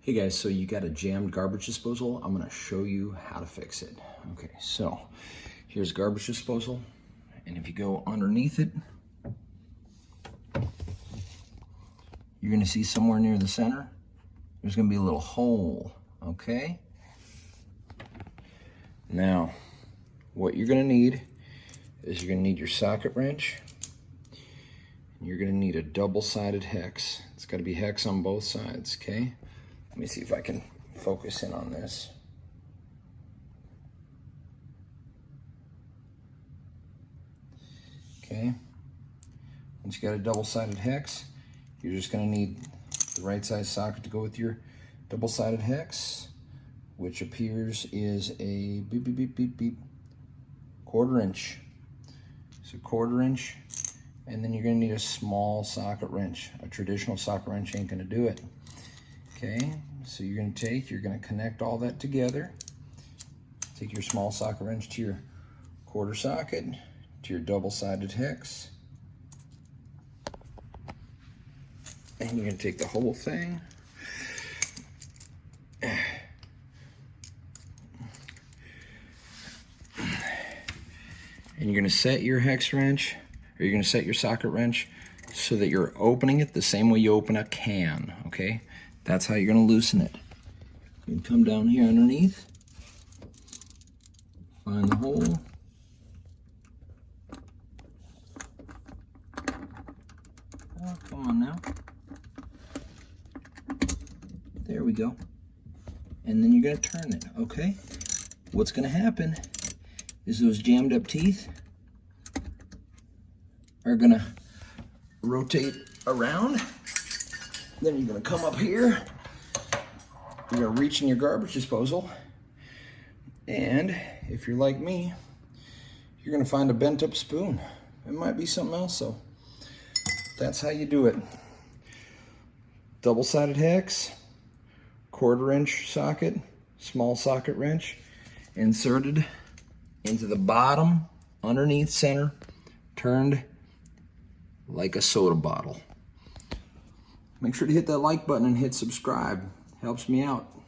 Hey guys, so you got a jammed garbage disposal. I'm gonna show you how to fix it. Okay, so here's garbage disposal, and if you go underneath it, you're gonna see somewhere near the center, there's gonna be a little hole, okay? Now, what you're gonna need is you're gonna need your socket wrench, and you're gonna need a double-sided hex. It's gotta be hex on both sides, okay? Let me see if I can focus in on this. Okay, once you got a double-sided hex, you're just gonna need the right size socket to go with your double-sided hex, which appears is a beep, beep, beep, beep, beep, 1/4 inch. So 1/4 inch, and then you're gonna need a small socket wrench. A traditional socket wrench ain't gonna do it. Okay, so you're gonna connect all that together. Take your small socket wrench to your 1/4 socket, to your double-sided hex, and you're gonna take the whole thing, and you're gonna set your hex wrench, or you're gonna set your socket wrench so that you're opening it the same way you open a can, okay? That's how you're gonna loosen it. You can come down here underneath, find the hole, oh, come on now. There we go. And then you're gonna turn it, okay? What's gonna happen is those jammed up teeth are gonna rotate around. Then you're gonna come up here, you're gonna reach in your garbage disposal, and if you're like me, you're gonna find a bent up spoon. It might be something else, so that's how you do it. Double-sided hex, 1/4 inch socket, small socket wrench, inserted into the bottom, underneath center, turned like a soda bottle. Make sure to hit that like button and hit subscribe. Helps me out.